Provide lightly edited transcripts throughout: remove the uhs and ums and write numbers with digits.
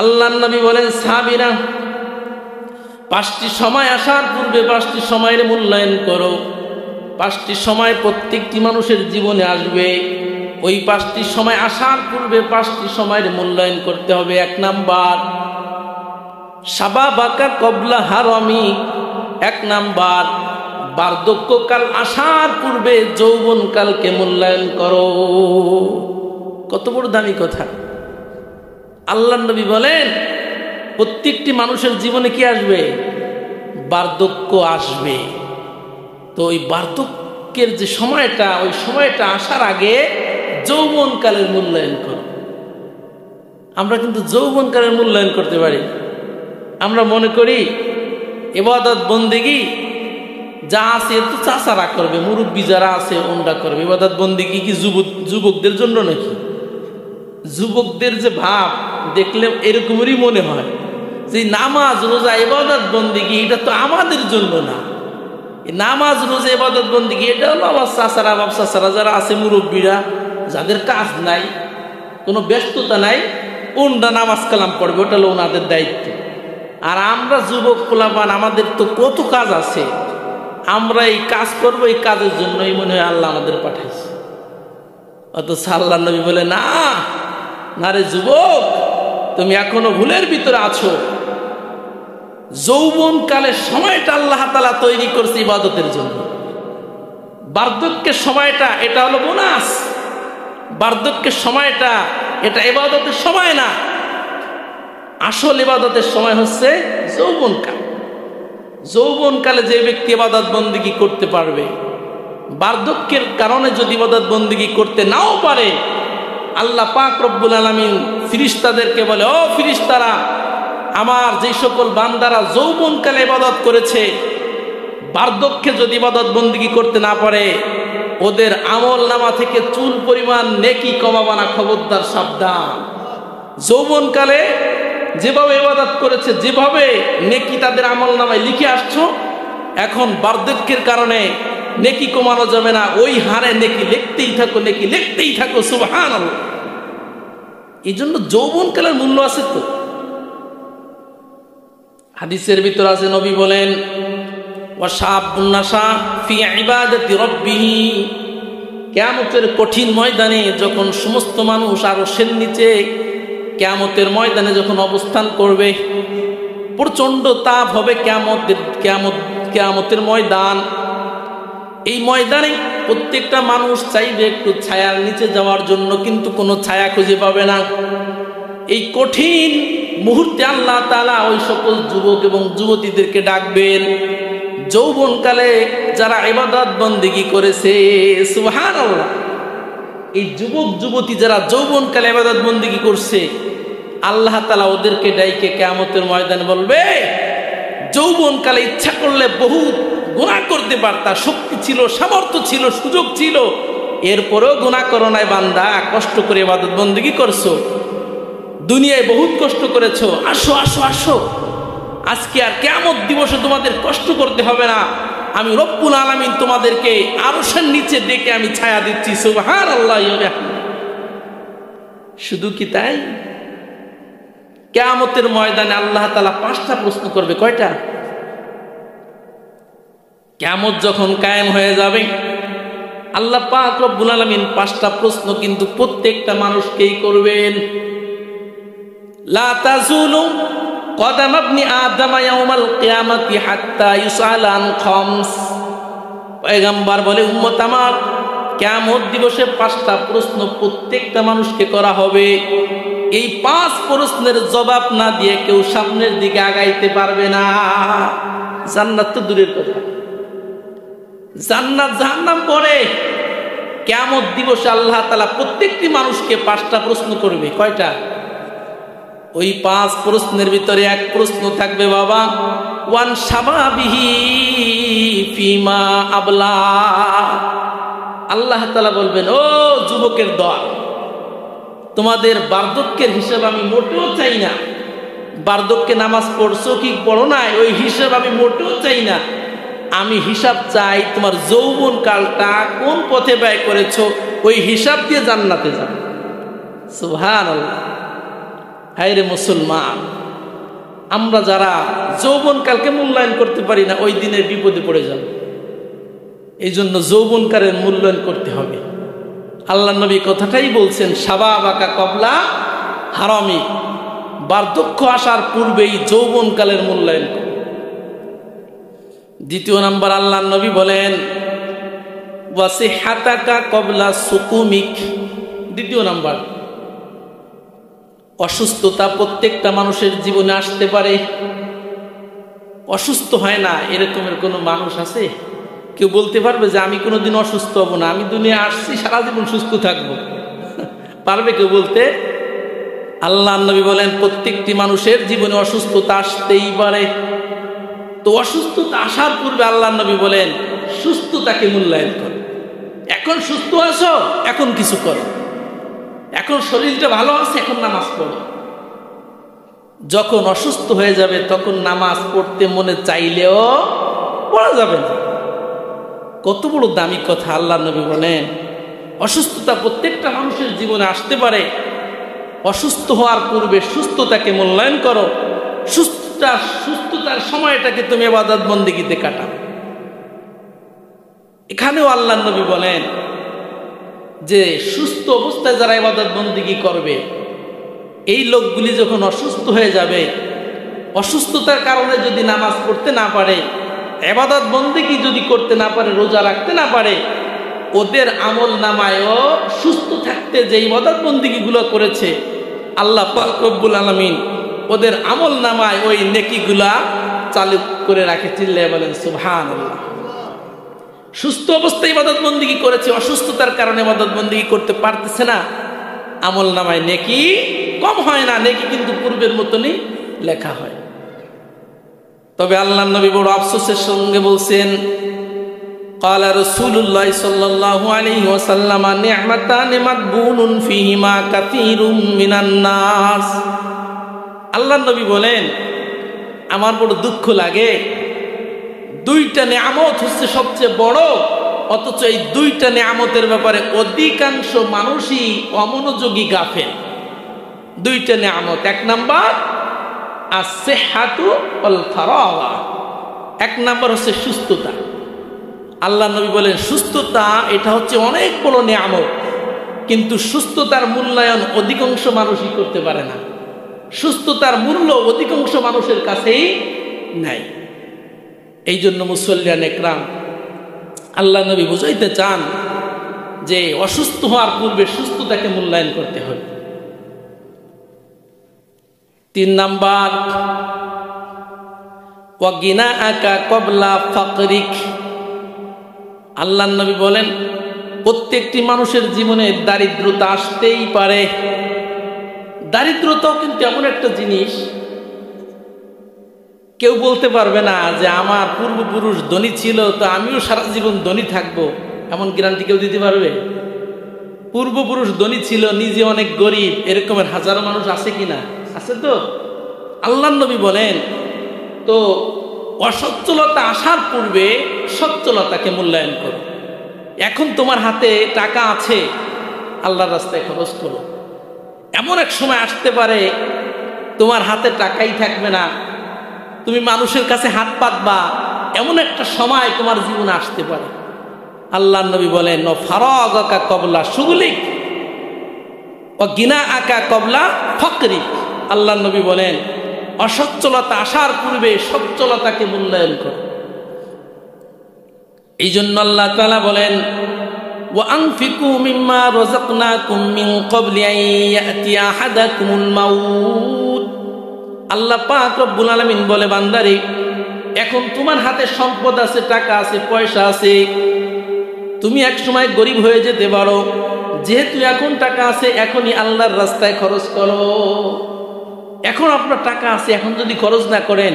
আল্লাহর নবী বলেন, সাহাবীরা, 5টি সময় আসার পূর্বে 5টি সময়ের মূল্যায়ন করো। 5টি সময় প্রত্যেকটি মানুষের জীবনে আসবে। ওই 5টি সময় আসার পূর্বে 5টি সময়ের মূল্যায়ন করতে হবে। 1 নাম্বার, শাবাবাকা কবলা হারামি। 1 নাম্বার, বার্ধক্যকাল আসার পূর্বে যৌবনকালকে মূল্যায়ন করো। কত বড় দামি কথা! আল্লাহর নবী বলেন, প্রত্যেকটি মানুষের জীবনে কি আসবে? বার্ধক্য আসবে। তো ওই বার্ধক্যের যে সময়টা, ওই সময়টা আসার আগে যৌবনকালের মূল্যায়ন করো। আমরা কিন্তু যৌবনকালের মূল্যায়ন করতে পারি। আমরা মনে করি ইবাদত বন্দেগী যা আছে তো চাচারা করবে, মুরব্বী যারা আছে ওনরা করবে। ইবাদত বন্দেগী কি যুবকদের জন্য নাকি? যুবকদের যে ভাব দেখলে এরকমেরই মনে হয় যে নামাজ রোজা ইবাদত বন্দেগী এটা তো আমাদের জন্য না। নামাজ রোজা ইবাদত বন্দেগী এটা হলো আমার চাচারা, বাপ চাচারা যারা আছে, মুরব্বীরা, যাদের কাজ নাই, কোনো ব্যস্ততা নাই, ওনরা নামাজ কালাম পড়বে, ওটা হলো ওনাদের দায়িত্ব। আর আমরা যুবক পোলাপান, আমাদের তো কত কাজ আছে, আমরা এই কাজ করবো, এই কাজের জন্যই মনে হয় আল্লাহ আমাদের পাঠাইছে। অথচ আল্লাহর নবী বলে, না না রে যুবক, তুমি এখনো ভুলের ভিতরে আছো। যৌবনকালের সময়টা আল্লাহ তাআলা তৈরি করছে ইবাদতের জন্য। বার্ধক্যের সময়টা এটা হলো বোনাস। বার্ধক্যের সময়টা এটা ইবাদতের সময় না। আসল ইবাদতের সময় হচ্ছে যৌবনকাল। যৌবনকালে যে ব্যক্তি ইবাদত বন্দেগী করতে পারবে, বার্ধক্যের কারণে যদি ইবাদত বন্দেগী করতে নাও পারে, আল্লাহ পাক রব্বুল আলামিন ফিরিস্তাদেরকে বলে, ও ফিরিস্তারা, আমার যে সকল বান্দারা যৌবনকালে ইবাদত করেছে, বার্ধক্যে যদি ইবাদত বন্দেগী করতে না পারে, ওদের আমল নামা থেকে চুল পরিমাণ নেকি কমাবা না, খবরদার, সাবধান। যৌবনকালে যেভাবে ইবাদত করেছে, যেভাবে নেকি তাদের আমল নামায় লিখে আসছো, এখন বার্ধক্যের কারণে নেকি কমানো যাবে না, ওই হারে নেকি লিখতেই থাকো, নেকি লিখতেই থাকো। সুবহানাল্লাহ। এই জন্য যৌবনকালের মূল্য আছে। তো হাদিসের ভিতর আছে, নবী বলেন, ওয়াশাবুন নাশা ফি ইবাদাতি রাব্বিহি। কিয়ামতের কঠিন ময়দানে যখন সমস্ত মানুষ আরশের নিচে কিয়ামতের ময়দানে যখন অবস্থান করবে, প্রচন্ড তাপ হবে কিয়ামতের ময়দান। এই ময়দানে প্রত্যেকটা মানুষ চাইবে একটু ছায়ার নিচে যাওয়ার জন্য, কিন্তু কোনো ছায়া খুঁজে পাবে না। এই কঠিন মুহূর্তে আল্লাহ তাআলা ওই সকল যুবক এবং যুবতীদেরকে ডাকবেন, যৌবনকালে যারা ইবাদত বন্দেগী করেছে। সুবহানাল্লাহ। এই যুবক যুবতী যারা যৌবনকালে ইবাদত বন্দেগী করছে, আল্লাহ তাআলা ওদেরকে ডাইকে কিয়ামতের ময়দানে বলবে, যৌবনকালে ইচ্ছা করলে বহু গুনাহ করতে পারতা, শক্তি ছিল, সামর্থ্য ছিল, সুযোগ ছিল, এরপরেও গুনাহ করো নাই বান্দা, কষ্ট করে ইবাদত বন্দেগী করছো, দুনিয়ায় বহুত কষ্ট করেছো, আসো আসো আসো, আজকে আর কিয়ামত দিবসে তোমাদের কষ্ট করতে হবে না, আমি রব্বুল আলামিন তোমাদেরকে আরশের নিচে ডেকে আমি ছায়া দিচ্ছি। সুবহানাল্লাহ। শুধু কি তাই? কিয়ামতের ময়দানে আল্লাহ তাআলা 5টা প্রশ্ন করবে। কয়টা? কিয়ামত যখন কায়েম হয়ে যাবে, আল্লাহ পাক রব্বুল আলামিন 5টা প্রশ্ন কিন্তু প্রত্যেকটা মানুষকেই করবেন। লা তাজুলু কদাম ইবনি আদম ইয়াউমাল কিয়ামাতি হাত্তা ইউসালা আন খামস। পয়গম্বর বলে, উম্মত আমার, কিয়ামত দিবসে 5টা প্রশ্ন প্রত্যেকটা মানুষকে করা হবে। এই 5 প্রশ্নের জবাব না দিয়ে কেউ সামনের দিকে আগাইতে পারবে না। জান্নাত তো দূরের কথা, জান্নাত জাহান্নাম পরে। কিয়ামত দিবসে আল্লাহ তাআলা প্রত্যেকটি মানুষকে 5টা প্রশ্ন করবে। কয়টা? ওই 5 প্রশ্নের ভিতরে এক প্রশ্ন থাকবে, বাবা, ওয়ান শাবাবিহি ফিমা আবলা। আল্লাহ তাআলা বলবেন, ও যুবকের দল, তোমাদের বার্ধক্যের হিসাব আমি মোটেও চাই না। বার্ধক্যে নামাজ পড়ছো কি পড়ো নাই, ওই হিসাব আমি মোটেও চাই না। আমি হিসাব চাই তোমার যৌবন কালটা কোন পথে ব্যয় করেছো, ওই হিসাব দিয়ে জান্নাতে যাবে। সুবহানাল্লাহ। হায় রে মুসলমান, আমরা যারা যৌবনকালকে মূল্যায়ন করতে পারি না, ওই দিনের বিপদে পড়ে যাব। এই জন্য যৌবনকালের মূল্যায়ন করতে হবে। আল্লাহ নবী কথাটাই বলছেন, শাবাবাকা কবলা হারামি, বার্ধক্য আসার পূর্বেই যৌবনকালের মূল্যায়ন করো। দ্বিতীয় নাম্বার আল্লাহ নবী বলেন, ওয়াসিহাতাকা কবলা সুকুমিক। দ্বিতীয় নাম্বার, অসুস্থতা প্রত্যেকটা মানুষের জীবনে আসতে পারে। অসুস্থ হয় না এরকমের কোনো মানুষ আছে? কেউ বলতে পারবে যে আমি কোনোদিন অসুস্থ হব না, আমি দুনিয়া আসছি সারা জীবন সুস্থ থাকবো? পারবে কেউ বলতে? আল্লাহ নবী বলেন প্রত্যেকটি মানুষের জীবনে অসুস্থতা আসতেই পারে। তো অসুস্থতা আসার পূর্বে আল্লাহ নবী বলেন সুস্থতাকে মূল্যায়ন করো। এখন সুস্থ আছো, এখন কিছু করো। এখন শরীরটা ভালো আছে, এখন নামাজ পড়ো। যখন অসুস্থ হয়ে যাবে তখন নামাজ পড়তে মনে চাইলেও পড়া যাবে না। কত বড় দামি কথা! আল্লাহ নবী বলেন অসুস্থতা প্রত্যেকটা মানুষের জীবনে আসতে পারে। অসুস্থ হওয়ার পূর্বে সুস্থতাকে মূল্যায়ন করো। সুস্থতার সময়টাকে তুমি ইবাদত বন্দেগীতে কাটাও। এখানেও আল্লাহ নবী বলেন যে সুস্থ অবস্থায় যারা ইবাদত বন্দেগী করবে, এই লোকগুলি যখন অসুস্থ হয়ে যাবে, অসুস্থতার কারণে যদি নামাজ পড়তে না পারে, ইবাদত বন্দেগী যদি করতে না পারে, রোজা রাখতে না পারে, ওদের আমল নামায়ও সুস্থ থাকতে যে ইবাদত বন্দেগীগুলো করেছে আল্লাহ পাক রব্বুল আলামিন ওদের আমল নামায় ওই নেকিগুলা চালু করে রাখে। চিল্লায়ে বলেন সুবহানাল্লাহ। সুস্থ অবস্থায় ইবাদত বন্দেগী করেছে, অসুস্থতার কারণে ইবাদত বন্দেগী করতে পারতেছে না, আমল নামায় নেকি কম হয় না, নেকি কিন্তু পূর্বের মতনই লেখা হয়। তবে আল্লাহ নবী বড় আফসোসের সঙ্গে বলছেন, قال رسول الله صلى الله عليه وسلم نعمتان مغبون فيهما كثير من الناس। আল্লাহ নবী বলেন আমার বড় দুঃখ লাগে, দুইটা নিয়ামত হচ্ছে সবচেয়ে বড়, অথচ এই দুইটা নিয়ামতের ব্যাপারে অধিকাংশ মানুষই অমনোযোগী, গাফেল। দুইটা নিয়ামত, এক নাম্বার as-sihhatu wal faragha, এক নাম্বার হচ্ছে সুস্থতা। আল্লাহ নবী বলেন সুস্থতা এটা হচ্ছে অনেক বড় নিয়ামত, কিন্তু সুস্থতার মূল্যায়ন অধিকাংশ মানুষই করতে পারে না। সুস্থতার মূল্য অধিকাংশ মানুষের কাছেই নাই। এই জন্য মুসল্লিয়ান একরাম, আল্লাহ নবী বুঝাইতে চান যে অসুস্থ হওয়ার পূর্বে সুস্থতাকে মূল্যায়ন করতে হবে। 3 নাম্বার, ওয়াগিনাআকা ক্বাবলা ফাকরিক। আল্লাহ নবী বলেন প্রত্যেকটি মানুষের জীবনে দারিদ্রতা আসতেই পারে। দারিদ্রতাও কিন্তু এমন একটা জিনিস, কেউ বলতে পারবে না যে আমার পূর্বপুরুষ ধনী ছিল তো আমিও সারা জীবন ধনী থাকবো, এমন গ্যারান্টি কেউ দিতে পারবে? পূর্বপুরুষ ধনী ছিল, নিজে অনেক গরিব, এরকমের হাজারো মানুষ আছে কিনা? আছে তো। আল্লাহ নবী বলেন তো অসচ্ছলতা আসার পূর্বে সচ্ছলতাকে মূল্যায়ন করো। এখন তোমার হাতে টাকা আছে, আল্লাহর রাস্তায় খরচ করো। এমন এক সময় আসতে পারে তোমার হাতে টাকাই থাকবে না, তুমি মানুষের কাছে হাত পাতবা, এমন একটা সময় তোমার জীবনে আসতে পারে। আল্লাহ নবী বলেন ফারাগাকা ক্বাবলা শুগলিক ওয়া গিনাআকা ক্বাবলা ফাকরিক। আল্লাহ নবী বলেন অসচ্ছলতা আসার পূর্বে সচ্ছলতাকে মূল্যায়ন করো। এই জন্য আল্লাহ তাআলা বলেন ওয়া আনফিকু মিম্মা রাযাকনাকুম মিন ক্বাবলি আন ইয়াতিয়া আহাদাকুমুল মাউত। আল্লাহ পাক রব্বুল আলামিন বলে বান্দারে, এখন তোমার হাতে সম্পদ আছে, টাকা আছে, পয়সা আছে, তুমি এক সময় গরিব হয়ে যেতে পারো। যেহেতু এখন টাকা আছে, এখনই আল্লাহর রাস্তায় খরচ করো। এখন আপনার টাকা আছে, এখন যদি খরচ না করেন,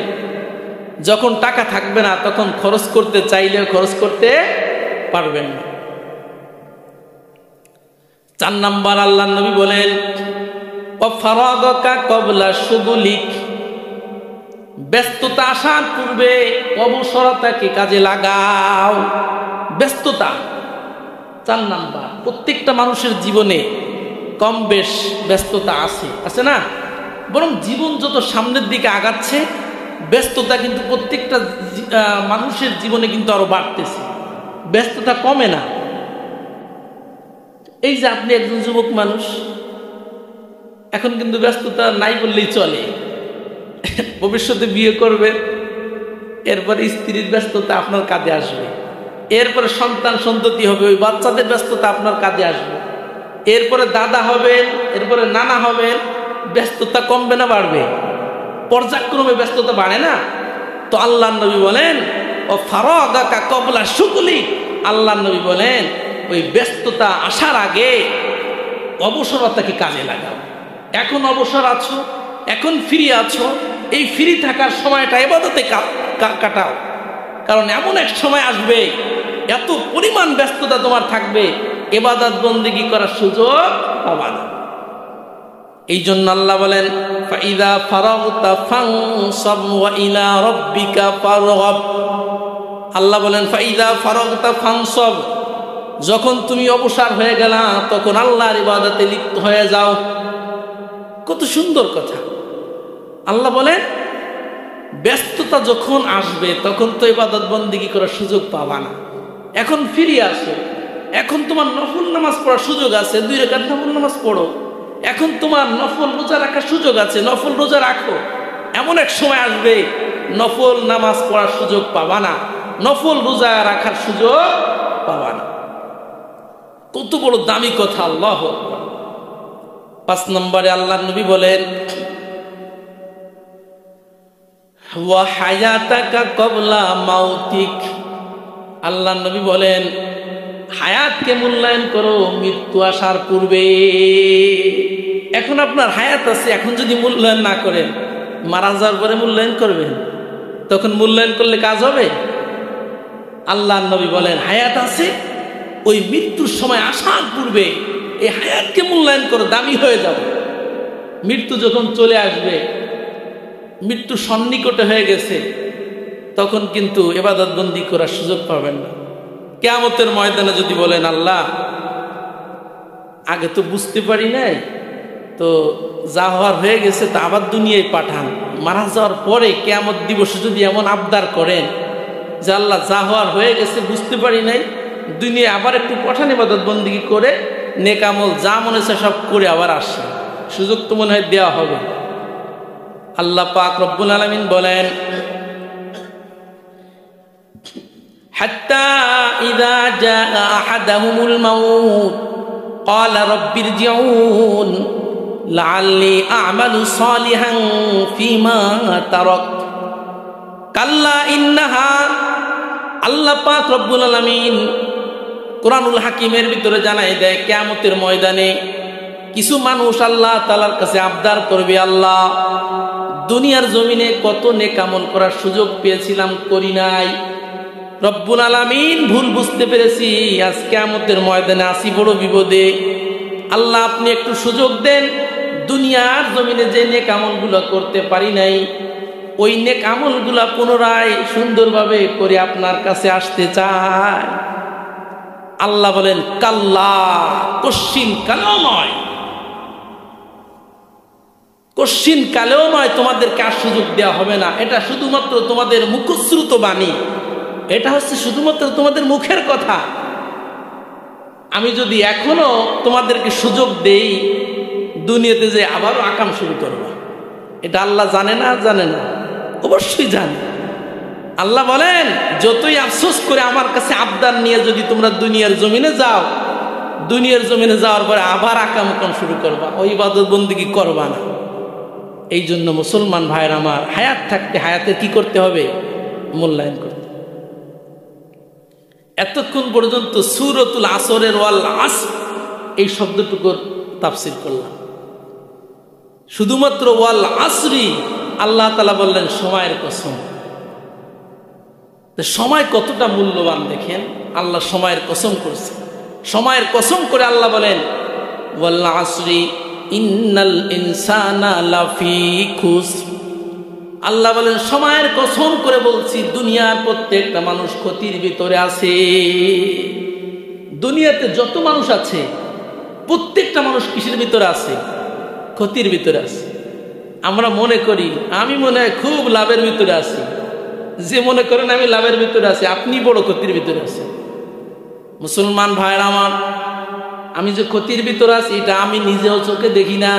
যখন টাকা থাকবে না তখন খরচ করতে চাইলেও খরচ করতে পারবেন না। 4 নাম্বার আল্লাহ নবী বলেন ফারাগাকা ক্বাবলা শুগলিক। ব্যস্ততা আসার পূর্বে অবসরতাকে কাজে লাগাও। ব্যস্ততা 4 নাম্বার। প্রত্যেকটা মানুষের জীবনে কম বেশ ব্যস্ততা আছে, আছে না? বরং জীবন যত সামনের দিকে আগাচ্ছে ব্যস্ততা কিন্তু প্রত্যেকটা মানুষের জীবনে কিন্তু আরো বাড়তেছে, ব্যস্ততা কমে না। এই যে আপনি একজন যুবক মানুষ, এখন কিন্তু ব্যস্ততা নাই বললেই চলে। ভবিষ্যতে বিয়ে করবেন, এরপরে স্ত্রীর ব্যস্ততা আপনার কাঁধে আসবে, এরপরে সন্তান সন্ততি হবে, ওই বাচ্চাদের ব্যস্ততা আপনার কাঁধে আসবে, এরপরে দাদা হবেন, এরপরে নানা হবেন। ব্যস্ততা কমবে না বাড়বে? পর্যায়ক্রমে ব্যস্ততা বাড়ে না? তো আল্লাহ নবী বলেন ও ফারাগাকা ক্বাবলা শুগলি, আল্লাহ নবী বলেন ওই ব্যস্ততা আসার আগে অবসরতাকে কাজে লাগাও। এখন অবসর আছো, এখন ফ্রি আছো, এই ফ্রি থাকার সময়টা ইবাদতে কাটাও। কারণ এমন এক সময় আসবে এত পরিমাণ ব্যস্ততা তোমার থাকবে, ইবাদত বন্দেগী করার সুযোগ পাবা না। এই জন্য আল্লাহ বলেন ফাইদা ফারাগতা ফানসাব ওয়া ইলা রাব্বিকা ফারগাব। আল্লাহ বলেন ফাইদা ফারাগতা ফানসাব, যখন তুমি অবসর হয়ে গেলা তখন আল্লাহর ইবাদতে লিপ্ত হয়ে যাও। কত সুন্দর কথা। আল্লাহ বলেন ব্যস্ততা যখন আসবে তখন তো ইবাদত বন্দেগী করার সুযোগ পাবা না। এখন ফিরে আসো, এখন তোমার নফল নামাজ পড়ার সুযোগ আছে, 2 রাকাত নফল নামাজ পড়ো। এখন তোমার নফল রোজা রাখার সুযোগ আছে, নফল রোজা রাখো। এমন এক সময় আসবে নফল নামাজ পড়ার সুযোগ পাবা না, নফল রোজা রাখার সুযোগ পাবা না। কত বড় দামি কথা। আল্লাহু আকবার। 5 নম্বরে আল্লাহ নবী বলেন ওয়া হায়াতাকা ক্বাবলা মাউতিক। আল্লাহ নবী বলেন হায়াতকে মূল্যায়ন করো মৃত্যু আসার পূর্বে। এখন আপনার হায়াত আছে, এখন যদি মূল্যায়ন না করেন, মারা যাওয়ার পরে মূল্যায়ন করবেন, তখন মূল্যায়ন করলে কাজ হবে? আল্লাহ নবী বলেন হায়াত আছে, ওই মৃত্যুর সময় আসার পূর্বে এই হায়াতকে মূল্যায়ন করো, দামি হয়ে যাবে। মৃত্যু যখন চলে আসবে, মৃত্যু সন্নিকটে হয়ে গেছে, তখন কিন্তু ইবাদত বন্দি করার সুযোগ পাবেন না। কিয়ামতের ময়দানে যদি বলেন আল্লাহ আগে তো বুঝতে পারি নাই, তো যা হওয়ার হয়ে গেছে তা আবার দুনিয়ায় পাঠান। মারা যাওয়ার পরে কিয়ামত দিবসে যদি এমন আবদার করেন যে আল্লাহ যা হওয়ার হয়ে গেছে বুঝতে পারি নাই, দুনিয়ায় আবার একটু পাঠান, ইবাদত বন্দেগী করে নেক আমল যা মনে হচ্ছে সব করে আবার আসে, সুযোগ তো মনে হয় দেওয়া হবে। আল্লাহ পাক রব্বুল আলামিন বলেন হাত্তা ইযা জাআ আহাদাহুমুল মাউত ক্বালা রাব্বিরজিউন লাআল্লি আ'মালু সালিহান ফীমা তারাকত কাল্লা ইন্নাহা। আল্লাহ পাক রব্বুল আলামিন কোরআনুল হাকিমের ভিতরে জানাই দেয় কিয়ামতের ময়দানে কিছু মানুষ আল্লাহ তাআলার কাছে আবদার করবে, আল্লাহ দুনিয়ার জমিনে কত নেক আমল করার সুযোগ পেয়েছিলাম, করি নাই। রব্বুল আলামিন ভুল বুঝতে পেরেছি, আজ কিয়ামতের ময়দানে আসি বড় বিপদে। আল্লাহ আপনি একটু সুযোগ দেন, দুনিয়ার জমিনে যে নেক আমলগুলো করতে পারি নাই, ওই নেক আমলগুলা পুনরায় সুন্দরভাবে করে আপনার কাছে আসতে চায়। আল্লাহ বলেন কাল্লা, কশ্চিন কালেও নয়, কশ্চিন কালেও নয়, তোমাদেরকে আর সুযোগ দেওয়া হবে না। এটা শুধুমাত্র তোমাদের মুখশ্রুত বাণী, এটা হচ্ছে শুধুমাত্র তোমাদের মুখের কথা। আমি যদি এখনো তোমাদেরকে সুযোগ দেই, দুনিয়াতে যে আবারও আকাম শুরু করবো, এটা আল্লাহ জানে না? জানে না, অবশ্যই জানে। আল্লাহ বলেন যতই আফসোস করে আমার কাছে আবদার নিয়ে যদি তোমরা দুনিয়ার জমিনে যাও, দুনিয়ার জমিনে যাওয়ার পরে আবার আকাম শুরু করবা, ওই ইবাদত বন্দেগী করবা না। এই জন্য মুসলমান ভাইয়ের আমার, হায়াত থাকতে হায়াতের কি করতে হবে? মূল্যায়ন করতে। এতক্ষণ পর্যন্ত সূরাতুল আসরের ওয়াল আসর এই শব্দটুকুর তাফসীর করলাম। শুধুমাত্র ওয়াল আসরি আল্লাহ তাআলা বললেন সময়ের কসম। সময় কতটা মূল্যবান দেখেন, আল্লাহ সময়ের কসম করছে। সময়ের কসম করে আল্লাহ বলেন ওয়াল আসরি ইন্নাল ইনসানা লাফি খুসর। আল্লাহ বলেন সময়ের কসম করে বলছি, দুনিয়ার প্রত্যেকটা মানুষ ক্ষতির ভিতরে আছে। দুনিয়াতে যত মানুষ আছে প্রত্যেকটা মানুষ কিসের ভিতরে আছে? ক্ষতির ভিতরে আছে। আমরা মনে করি আমি মনে হয় খুব লাভের ভিতরে আছি, যে মনে করেন আমি লাভের ভিতরে আছি আপনি বড় ক্ষতির ভিতরে আছেন। মুসলমান ভাইরা আমার, আমি যে ক্ষতির ভিতরে আছি এটা আমি নিজেও চোখে দেখি না,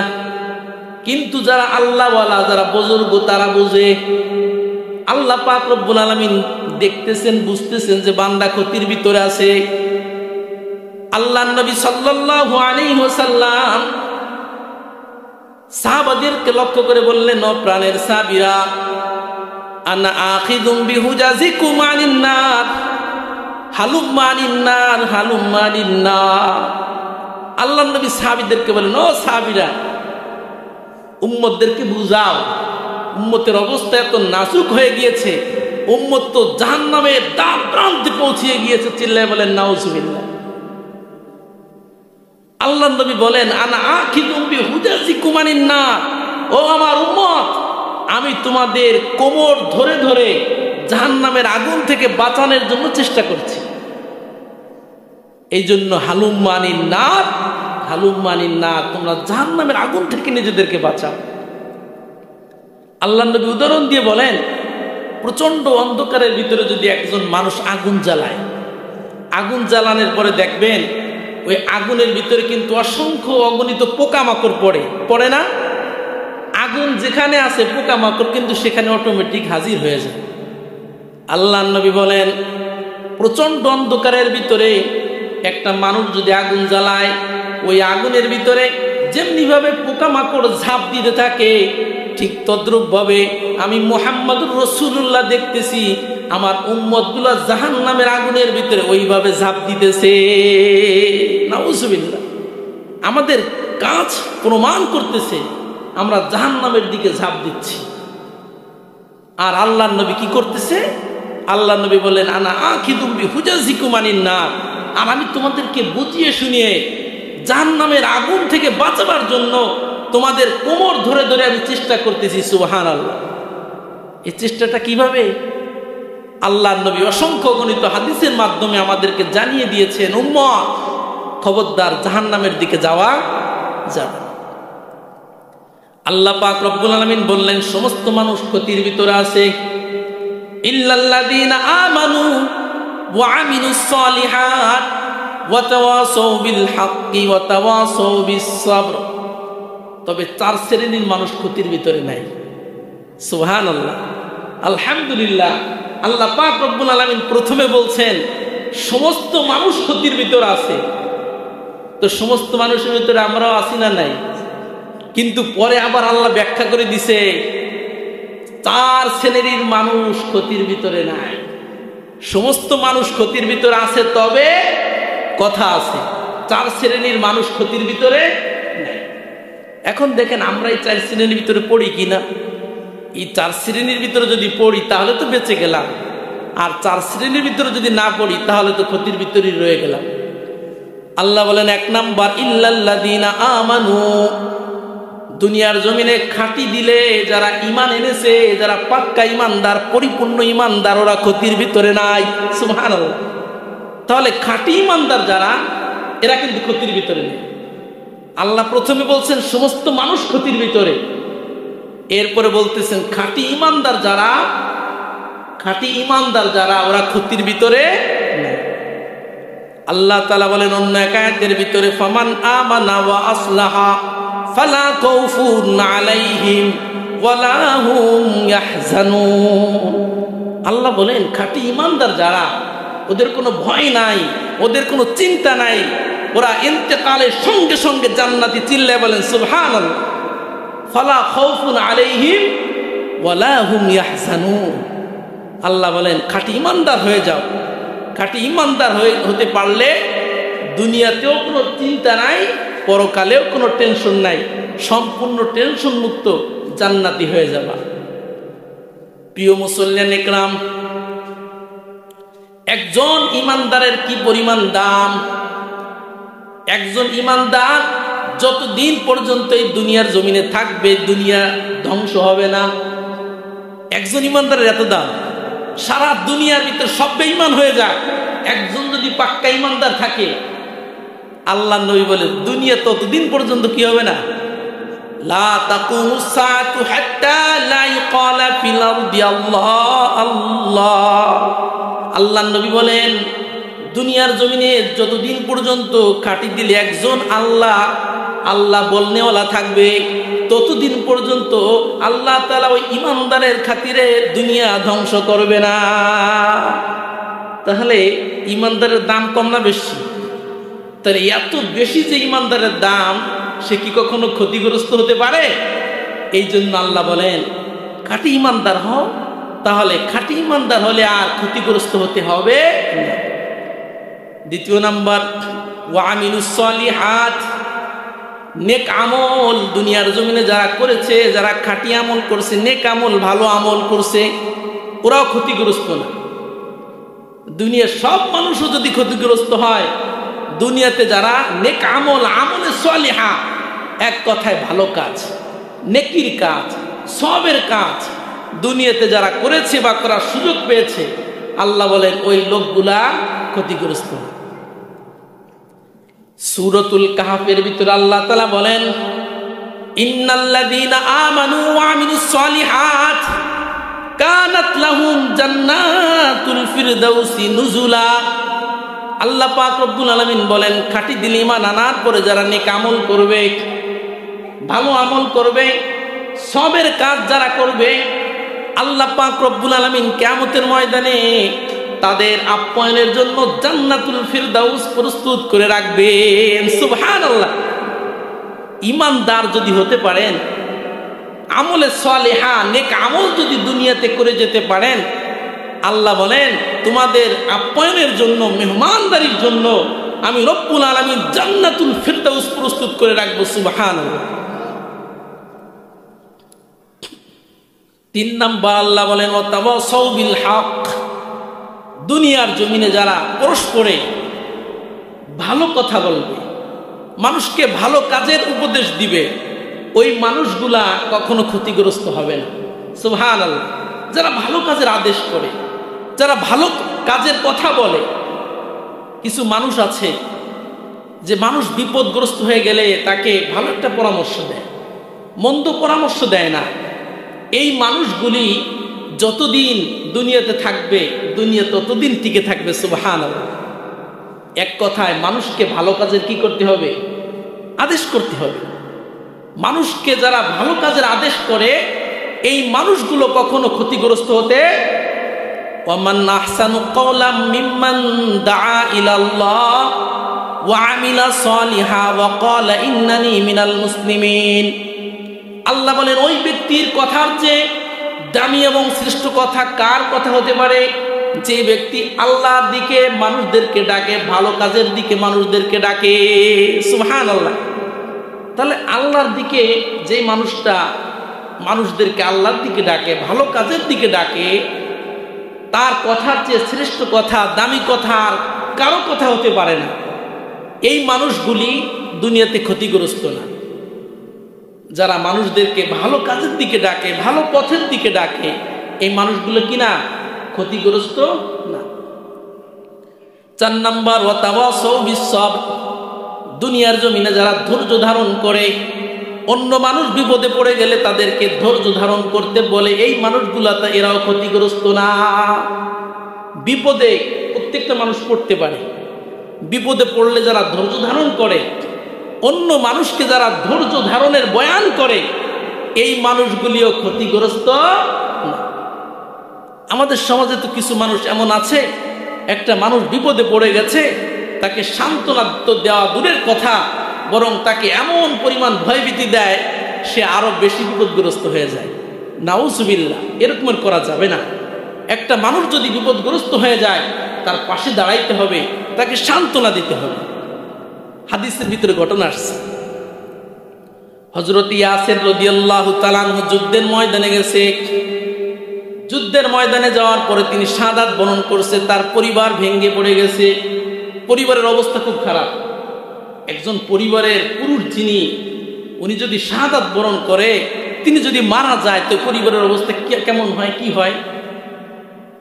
কিন্তু যারা আল্লাহওয়ালা, যারা বুজুর্গ, তারা বুঝে। আল্লাহ পাক রব্বুল আলামিন দেখতেছেন, বুঝতেছেন যে বান্দা ক্ষতির ভিতরে আছে। আল্লাহর নবী সাল্লাল্লাহু আলাইহি ওয়াসাল্লাম সাহাবাদেরকে লক্ষ্য করে বললেন, ও প্রাণের সাহাবীরা, আনা আখিযুম বিহুজাজিকুম আনিন নার, হালুম্মা আনিন নার, হালুম্মা আনিন নার। আল্লাহর নবী সাহাবীদেরকে বললেন, ও সাহাবীরা, উম্মতদেরকে বুঝাও, উম্মতের অবস্থা এত নাজুক হয়ে গিয়েছে, উম্মত তো জাহান্নামের দ্বার প্রান্তে পৌঁছিয়ে গিয়েছে। চিল্লায় বলেন নাউজুবিল্লাহ। আল্লাহর নবী বলেন, আনা আখিযুম বিহুজাজিকুম আনিন নার, ও আমার উম্মত, আমি তোমাদের কোমর ধরে ধরে জাহান্নামের আগুন থেকে বাঁচানোর জন্য চেষ্টা করছি। এই জন্য হালুম্মা আনিন নার, হালুম্মা আনিন নার, তোমরা জাহান্নামের আগুন থেকে নিজেদেরকে বাঁচাও। আল্লাহর নবী উদাহরণ দিয়ে বলেন, প্রচন্ড অন্ধকারের ভিতরে যদি একজন মানুষ আগুন জ্বালায়, আগুন জ্বালানোর পরে দেখবেন ওই আগুনের ভিতরে কিন্তু অসংখ্য অগণিত পোকামাকড় পড়ে না? আগুন যেখানে আছে পোকামাকড় কিন্তু সেখানে অটোমেটিক হাজির হয়ে যায়। আল্লাহর নবী বলেন, প্রচন্ড অন্ধকারের ভিতরে একটা মানুষ যদি আগুন জ্বালায়, ওই আগুনের ভিতরে যেমনিভাবে পোকামাকড় ঝাঁপ দিতে থাকে, ঠিক তদ্রূপ ভাবে আমি মুহাম্মদুর রাসূলুল্লাহ দেখতেছি আমার উম্মতগুলো জাহান্নামের আগুনের ভিতরে ওইভাবে ঝাঁপ দিতেছে। নাউজুবিল্লাহ। আমাদের কাজ প্রমাণ করতেছে আমরা জাহান্নামের দিকে ঝাঁপ দিচ্ছি। আর আল্লাহর নবী কি করতেছে? আল্লাহর নবী বলেন, আনা আখিযুম বিহুজাজিকুম আনিন নার, আর আমি তোমাদেরকে বুঝিয়ে শুনিয়ে জাহান্নামের আগুন থেকে বাঁচাবার জন্য তোমাদের কোমর ধরে ধরে আমি চেষ্টা করতেছি। সুবহানাল্লাহ। এই চেষ্টাটা কিভাবে? আল্লাহর নবী অসংখ্য গণিত হাদিসের মাধ্যমে আমাদেরকে জানিয়ে দিয়েছেন, উম্মত খবরদার জাহান্নামের দিকে যাওয়া যাবে না। আল্লাহ পাক রব্বুল আলামিন বললেন, সমস্ত মানুষ ক্ষতির ভিতরে আছে, ইল্লাল্লাযীনা আমানু ওয়া আমিলুস সালিহাত ওয়া তাওয়াসাউ বিল হাক্কি ওয়া তাওয়াসাউ বিস সাবর। তবে চার শ্রেণীর মানুষ ক্ষতির ভিতরে নাই। সুবহানাল্লাহ, আলহামদুলিল্লাহ। আল্লাহ পাক রব্বুল আলামিন প্রথমে বলছেন সমস্ত মানুষ ক্ষতির ভিতরে আছে। তো সমস্ত মানুষের ভিতরে আমরাও আছি না নাই? কিন্তু পরে আবার আল্লাহ ব্যাখ্যা করে দিছে, চার শ্রেণীর মানুষ ক্ষতির ভিতরে নাই। সমস্ত মানুষ ক্ষতির ভিতরে আছে, তবে কথা আছে, চার শ্রেণীর মানুষ ক্ষতির ভিতরে নাই। এখন দেখেন আমরা এই চার শ্রেণীর ভিতরে পড়ি কিনা? এই চার শ্রেণীর ভিতরে যদি পড়ি তাহলে তো বেঁচে গেলাম, আর চার শ্রেণীর ভিতরে যদি না পড়ি তাহলে তো ক্ষতির ভিতরেই রয়ে গেলাম। আল্লাহ বলেন, এক নাম্বার, ইল্লাল্লাযীনা আমানু, দুনিয়ার জমিনে খাঁটি দিলে যারা ঈমান এনেছে, যারা পাক্কা ঈমানদার, পরিপূর্ণ ঈমানদার, ওরা ক্ষতির ভিতরে নাই। সুবহানাল্লাহ। তাহলে খাঁটি ঈমানদার যারা, এরা কিন্তু ক্ষতির ভিতরে নেই। আল্লাহ প্রথমে বলছেন সমস্ত মানুষ ক্ষতির ভিতরে, এরপরে বলতেছেন খাঁটি ঈমানদার যারা, খাঁটি ঈমানদার যারা, ওরা ক্ষতির ভিতরে নেই। আল্লাহ তাআলা বলেন অন্য এক আয়াতের ভিতরে, ফামান আমানা ওয়া আসলাহা ফালা খাউফুন আলাইহিম ওয়ালা হুম ইয়াহজানুন। আল্লাহ বলেন খাঁটি ঈমানদার যারা, ওদের কোনো ভয় নাই, ওদের কোনো চিন্তা নাই, ওরা ইন্তেকালের সঙ্গে সঙ্গে জান্নাতি। চিল্লায় বলেন সুবহানাল্লাহ। ফালা খাউফুন আলাইহিম ওয়ালা হুম ইয়াহজানুন। আল্লাহ বলেন খাঁটি ঈমানদার হয়ে যাও। খাঁটি ঈমানদার হতে পারলে দুনিয়াতেও কোনো চিন্তা নাই, পরকালেও কোনো টেনশন নাই, সম্পূর্ণ টেনশন মুক্ত জান্নাতি হয়ে যাবা। প্রিয় মুসল্লিয়ান ইকরাম, একজন ঈমানদারের কি পরিমাণ দাম! একজন ঈমানদার যতদিন পর্যন্ত এই দুনিয়ার জমিনে থাকবে, দুনিয়া ধ্বংস হবে না। একজন ঈমানদারের এত দাম। সারা দুনিয়ার ভিতর সব বেঈমান হয়ে যায়, একজন যদি পাক্কা ঈমানদার থাকে, আল্লাহ নবী বলে দুনিয়া ততদিন পর্যন্ত কি হবে না, লা তাকুমুস সাআতু হাত্তা লা ইউকালা ফিল আরদি আল্লাহ আল্লাহ। আল্লাহর নবী বলেন, দুনিয়ার জমিনে যতদিন পর্যন্ত খাঁটি দিলে একজন আল্লাহ আল্লাহ বলনেওয়ালা থাকবে, ততদিন পর্যন্ত আল্লাহ তাআলা ওই ইমানদারের খাতিরে দুনিয়া ধ্বংস করবে না। তাহলে ইমানদারের দাম কম না বেশি? তাহলে এত বেশি যে ইমানদারের দাম, সে কি কখনো ক্ষতিগ্রস্ত হতে পারে? এই জন্য আল্লাহ বলেন, খাঁটি ইমানদার হও। তাহলে খাঁটি ইমানদার হলে আর ক্ষতিগ্রস্ত হতে হবে না। দ্বিতীয় নাম্বার, ওয়া আমিলুস সলিহাত, নেক আমল দুনিয়ার জমিনে যারা করেছে, যারা খাঁটি আমল করছে, নেক আমল, ভালো আমল করছে, ওরাও ক্ষতিগ্রস্ত না। দুনিয়ার সব মানুষও যদি ক্ষতিগ্রস্ত হয়, দুনিয়াতে যারা নেক আমল, আমলে সলিহা, এক কথায় ভালো কাজ, নেকির কাজ, সবের কাজ দুনিয়াতে যারা করেছে বা করার সুযোগ পেয়েছে, আল্লাহ বলেন ওই লোকগুলা ক্ষতিগ্রস্ত। সূরাতুল কাহফের ভিতরে আল্লাহ তাআলা বলেন, ইন্নাল্লাযীনা আমানু ওয়া আমিলুস সলিহাত কানাত লাহুম জান্নাতুল ফিরদাউসি নুজুলা। আল্লাহ পাক রব্বুল আলামিন বলেন, খাঁটি দিল ঈমান আনার পরে যারা নেক আমল করবে, ভালো আমল করবে, সবের কাজ যারা করবে, আল্লাহ পাক রব্বুল আলামিন কিয়ামতের ময়দানে তাদের আপ্যায়নের জন্য জান্নাতুল ফিরদাউস প্রস্তুত করে রাখবেন। সুবহানাল্লাহ। ঈমানদার যদি হতে পারেন, আমলে সলিহা, নেক আমল যদি দুনিয়াতে করে যেতে পারেন, আল্লাহ বলেন তোমাদের আপ্যায়নের জন্য, মেহমানদারির জন্য আমি রব্বুল আলামিন জান্নাতুল ফিরদাউস প্রস্তুত করে রাখবো। সুবহানাল্লাহ। 3 নাম্বার আল্লাহ বলেন, ওয়াতাওয়াসাউ বিল হক, দুনিয়ার জমিনে যারা পরস্পরে ভালো কথা বলবে, মানুষকে ভালো কাজের উপদেশ দিবে, ওই মানুষগুলা কখনো ক্ষতিগ্রস্ত হবে না। সুবহানাল্লাহ। যারা ভালো কাজের আদেশ করে, যারা ভালো কাজের কথা বলে। কিছু মানুষ আছে যে মানুষ বিপদগ্রস্ত হয়ে গেলে তাকে ভালো একটা পরামর্শ দেয়, মন্দ পরামর্শ দেয় না। এই মানুষগুলি যতদিন দুনিয়াতে থাকবে, দুনিয়া ততদিন টিকে থাকবে। সুবহানাল্লাহ। এক কথায় মানুষকে ভালো কাজের কি করতে হবে? আদেশ করতে হবে। মানুষকে যারা ভালো কাজের আদেশ করে, এই মানুষগুলো কখনো ক্ষতিগ্রস্ত হতে। ওয়ামান আহসানু কাওলাম মিম্মান দাআ ইলাল্লাহ ওয়া আমিলা সলিহা ওয়া ক্বালা ইন্নানি মিনাল মুসলিমিন। আল্লাহ বলেন, ওই ব্যক্তির কথার চেয়ে দামি এবং শ্রেষ্ঠ কথা কার কথা হতে পারে? যে ব্যক্তি আল্লাহর দিকে মানুষদেরকে ডাকে, ভালো কাজের দিকে মানুষদেরকে ডাকে। সুবহানাল্লাহ। তাহলে আল্লাহর দিকে যে মানুষটা মানুষদেরকে আল্লাহর দিকে ডাকে, ভালো কাজের দিকে ডাকে, তার কথার চেয়ে শ্রেষ্ঠ কথা, দামি কথা কারো কথা হতে পারে না। এই মানুষগুলি দুনিয়াতে ক্ষতিগ্রস্ত না। যারা মানুষদেরকে ভালো কাজের দিকে ডাকে, ভালো পথের দিকে ডাকে, এই মানুষগুলো কিনা ক্ষতিগ্রস্ত না। 4 নাম্বার, ওয়াতাওয়াসাউ বিস-সাবর, দুনিয়ার জমিনে যারা ধৈর্য ধারণ করে, অন্য মানুষ বিপদে পড়ে গেলে তাদেরকে ধৈর্য ধারণ করতে বলে, এই মানুষগুলা তো এরাও ক্ষতিগ্রস্ত না। বিপদে প্রত্যেকটা মানুষ পড়তে পারে, বিপদে পড়লে যারা ধৈর্য ধারণ করে, অন্য মানুষকে যারা ধৈর্য ধারণের বয়ান করে, এই মানুষগুলিও ক্ষতিগ্রস্ত না। আমাদের সমাজে তো কিছু মানুষ এমন আছে, একটা মানুষ বিপদে পড়ে গেছে, তাকে সান্ত্বনা তো দেওয়া দূরের কথা, বরং তাকে এমন পরিমাণ ভয়ভীতি দেয়, সে আরো বেশি বিপদগ্রস্ত হয়ে যায়। নাউজুবিল্লাহ। এরকম করা যাবে না। একটা মানুষ যদি বিপদগ্রস্ত হয়ে যায়, তার পাশে দাঁড়াইতে হবে, তাকে সান্ত্বনা দিতে হবে। হাদিসের ভিতরে ঘটনা আসছে, হযরত ইয়াসির রাদিয়াল্লাহু তাআলা আনহু যুদ্ধের ময়দানে গেছে। যুদ্ধের ময়দানে যাওয়ার পরে তিনি শাহাদাত বরণ করছে, তার পরিবার ভেঙে পড়ে গেছে, পরিবারের অবস্থা খুব খারাপ। একজন পরিবারের পুরুষ যিনি, উনি যদি শাহাদাত বরণ করে, তিনি যদি মারা যায়, তো পরিবারের অবস্থা কেমন হয়, কি হয়?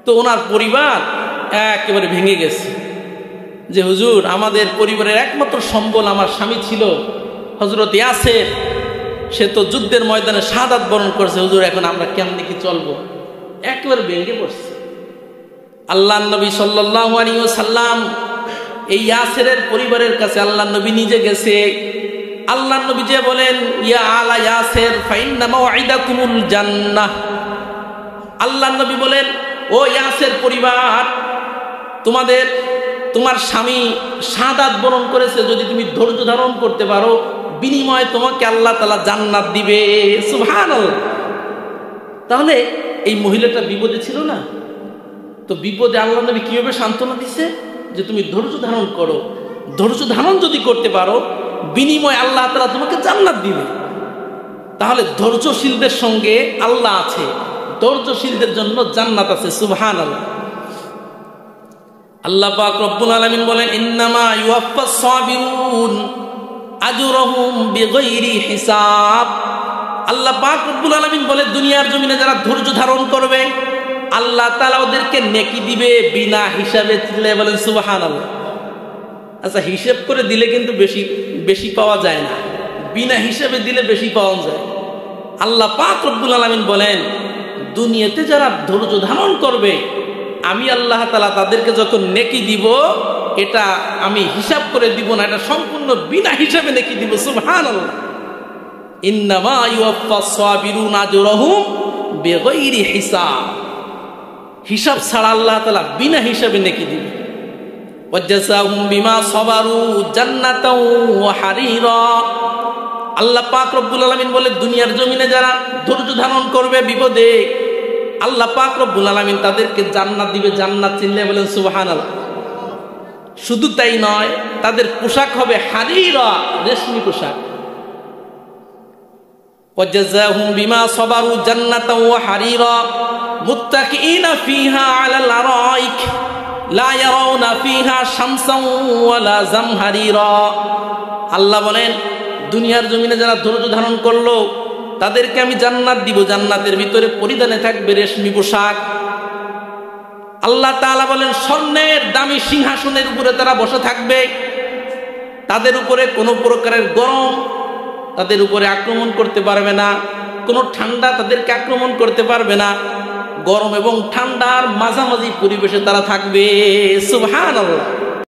তো ওনার পরিবার একেবারে ভেঙে গেছে যে, হুজুর, আমাদের পরিবারের একমাত্র সম্বল আমার স্বামী ছিল হযরত ইয়াসির, সে তো যুদ্ধের ময়দানে শাহাদাত বরণ করছে, হুজুর এখন আমরা কেমনে কি চলবো, একেবারে ভেঙে পড়ছে। আল্লাহর নবী সাল্লাল্লাহু আলাইহি ওয়াসাল্লাম এই ইয়াসিরের পরিবারের কাছে আল্লাহর নবী নিজে গেছে। আল্লাহর নবী যে বলেন, ইয়া আলা ইয়াসির ফাইন্না মাওইদাকুমুল জান্নাহ। আল্লাহর নবী বলেন, ও ইয়াসির পরিবার, তোমার স্বামী শাহাদাত বরণ করেছে, যদি তুমি ধৈর্য ধারণ করতে পারো বিনিময়ে তোমাকে আল্লাহ তাআলা জান্নাত দিবে। সুবহানাল্লাহ। তাহলে এই মহিলাটা বিপদে ছিল না, তো বিপদে আল্লাহর নবী কিভাবে সান্ত্বনা দিচ্ছে যে তুমি ধৈর্য ধারণ করো, ধৈর্য ধারণ যদি করতে পারো বিনিময়ে আল্লাহ তাআলা তোমাকে জান্নাত দিবে। তাহলে ধৈর্যশীলদের সঙ্গে আল্লাহ আছে, ধৈর্যশীলদের জন্য জান্নাত আছে। সুবহানাল্লাহ। আল্লাহ পাক রব্বুল আলামিন বলেন, ইন্নামা ইউওয়াফাস সাবিরুন আজরুহুম বিগাইরি হিসাব। আল্লাহ পাক রব্বুল আলামিন বলে, দুনিয়ার জমিনে যারা ধৈর্য ধারণ করবে আল্লাহ তাআলা ওদেরকে নেকি দিবে বিনা হিসাবে। চিল্লায়ে বলেন সুবহানাল্লাহ। আচ্ছা, হিসাব করে দিলে কিন্তু বেশি পাওয়া যায় না, বিনা হিসাবে দিলে বেশি পাওয়া যায়। আল্লাহ পাক রব্বুল আলামিন বলেন, দুনিয়াতে যারা ধৈর্য ধারণ করবে আমি আল্লাহ তাআলা তাদেরকে যখন নেকি দিব, এটা আমি হিসাব করে দিব না, এটা সম্পূর্ণ বিনা হিসাবে নেকি দিব। সুবহানাল্লাহ। ইন্নামা ইউওয়াফাস সাবিরুনা আজরুহুম বিগাইরি হিসাব। হিসাব ছাড়া আল্লাহ তাআলা বিনা হিসাবে নেকি দিবে। ওয়াজাযাহুম বিমা সাবারু জান্নাতাও ওয়া হারিরা। আল্লাহ পাক রব্বুল আলামিন বলে, দুনিয়ার জমিনে যারা ধৈর্য ধারণ করবে বিপদে আল্লাহ পাক রব্বুল আলামিন তাদেরকে জান্নাত দিবে। জান্নাত। চিল্লায়ে বলেন সুবহানাল্লাহ। শুধু তাই নয়, তাদের পোশাক হবে হারিরা, রেশমি পোশাক। ওয়াজাযাহুম বিমা সাবারু জান্নাতাও ওয়া হারিরা মুত্তাকিইনা ফিহা আলাল আরাইক লা ইয়ারাউনা ফিহা শামসান ওয়ালা জামহারিরা। আল্লাহ বলেন, দুনিয়ার জমিনে যারা ধৈর্য ধারণ করলো তাদেরকে আমি জান্নাত দিব। জান্নাতের ভিতরে পরিধানে থাকবে রেশমি পোশাক। আল্লাহ তাআলা বলেন, স্বর্ণের দামি সিংহাসনের উপরে তারা বসে থাকবে। তাদের উপরে কোনো প্রকারের গরম তাদের উপরে আক্রমণ করতে পারবে না, কোনো ঠান্ডা তাদেরকে আক্রমণ করতে পারবে না। গরম এবং ঠান্ডার মাঝামাঝি পরিবেশে তারা থাকবে। সুবহানাল্লাহ।